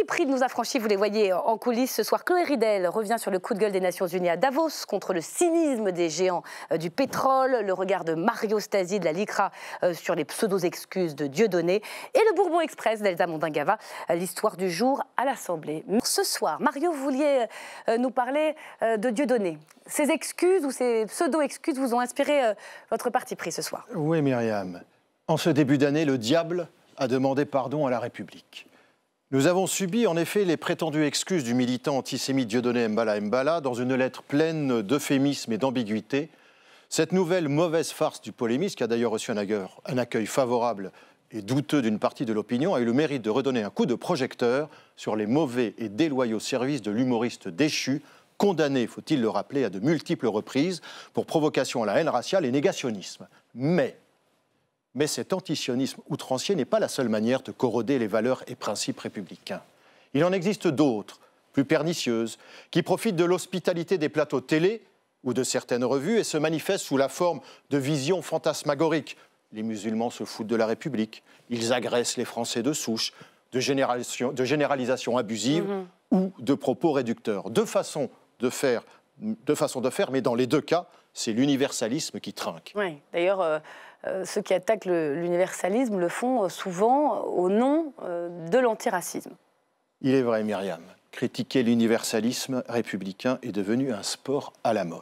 prix de nous affranchis, vous les voyez en coulisses ce soir. Chloé Ridel revient sur le coup de gueule des Nations Unies à Davos contre le cynisme des géants du pétrole, le regard de Mario Stasi de la LICRA sur les pseudo-excuses de Dieudonné et le Bourbon Express d'Elsa Mondingava, l'histoire du jour à l'Assemblée. Ce soir, Mario, vous vouliez nous parler de Dieudonné. Ces excuses ou ces pseudo-excuses vous ont inspiré votre parti pris ce soir. Oui, Myriam. En ce début d'année, le diable a demandé pardon à la République. Nous avons subi en effet les prétendues excuses du militant antisémite Dieudonné Mbala dans une lettre pleine d'euphémismes et d'ambiguïté. Cette nouvelle mauvaise farce du polémiste, qui a d'ailleurs reçu un accueil favorable et douteux d'une partie de l'opinion, a eu le mérite de redonner un coup de projecteur sur les mauvais et déloyaux services de l'humoriste déchu, condamné, faut-il le rappeler, à de multiples reprises pour provocation à la haine raciale et négationnisme. Mais cet antisionisme outrancier n'est pas la seule manière de corroder les valeurs et principes républicains. Il en existe d'autres, plus pernicieuses, qui profitent de l'hospitalité des plateaux télé ou de certaines revues et se manifestent sous la forme de visions fantasmagoriques. Les musulmans se foutent de la République, ils agressent les Français de souche, de généralisation abusive ou de propos réducteurs. Deux façons de faire, mais dans les deux cas, c'est l'universalisme qui trinque. Oui, d'ailleurs, ceux qui attaquent l'universalisme le font souvent au nom de l'antiracisme. Il est vrai, Myriam, critiquer l'universalisme républicain est devenu un sport à la mode.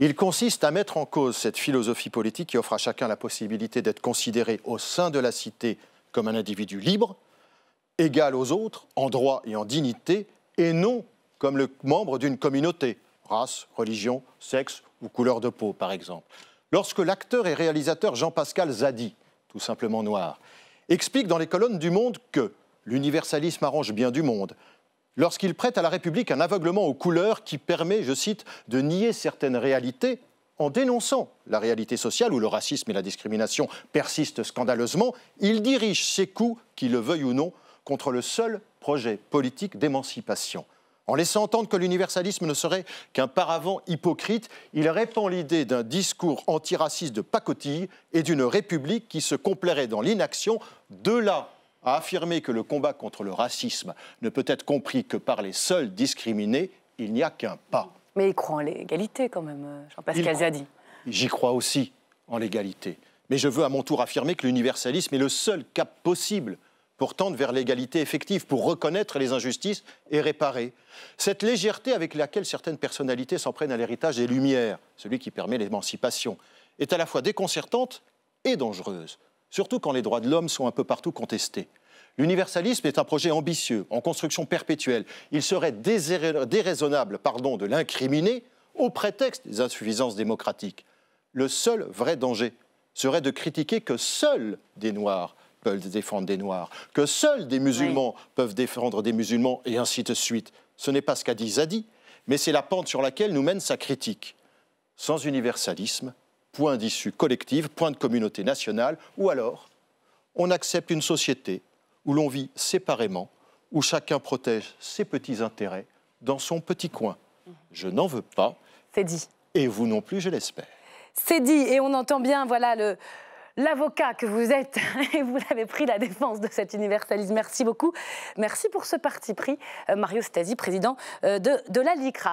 Il consiste à mettre en cause cette philosophie politique qui offre à chacun la possibilité d'être considéré au sein de la cité comme un individu libre, égal aux autres, en droit et en dignité, et non comme le membre d'une communauté, race, religion, sexe ou couleur de peau, par exemple. Lorsque l'acteur et réalisateur Jean-Pascal Zadi, tout simplement noir, explique dans les colonnes du Monde que l'universalisme arrange bien du monde, lorsqu'il prête à la République un aveuglement aux couleurs qui permet, je cite, de nier certaines réalités en dénonçant la réalité sociale où le racisme et la discrimination persistent scandaleusement, il dirige ses coups, qu'il le veuille ou non, contre le seul projet politique d'émancipation. En laissant entendre que l'universalisme ne serait qu'un paravent hypocrite, il répand l'idée d'un discours antiraciste de pacotille et d'une République qui se complairait dans l'inaction, de là à affirmer que le combat contre le racisme ne peut être compris que par les seuls discriminés, il n'y a qu'un pas. Mais il croit en l'égalité quand même, Jean-Pascal Zadi. J'y crois aussi en l'égalité. Mais je veux à mon tour affirmer que l'universalisme est le seul cap possible pour tendre vers l'égalité effective, pour reconnaître les injustices et réparer. Cette légèreté avec laquelle certaines personnalités s'en prennent à l'héritage des Lumières, celui qui permet l'émancipation, est à la fois déconcertante et dangereuse, surtout quand les droits de l'homme sont un peu partout contestés. L'universalisme est un projet ambitieux, en construction perpétuelle. Il serait déraisonnable de l'incriminer au prétexte des insuffisances démocratiques. Le seul vrai danger serait de critiquer que seuls des Noirs peuvent défendre des Noirs, que seuls des musulmans peuvent défendre des musulmans, et ainsi de suite. Ce n'est pas ce qu'a dit Zadi, mais c'est la pente sur laquelle nous mène sa critique. Sans universalisme, point d'issue collective, point de communauté nationale, ou alors on accepte une société où l'on vit séparément, où chacun protège ses petits intérêts dans son petit coin. Je n'en veux pas. C'est dit. Et vous non plus, je l'espère. C'est dit, et on entend bien, voilà, l'avocat que vous êtes, et vous avez pris la défense de cet universalisme. Merci beaucoup. Merci pour ce parti pris, Mario Stasi, président de la LICRA.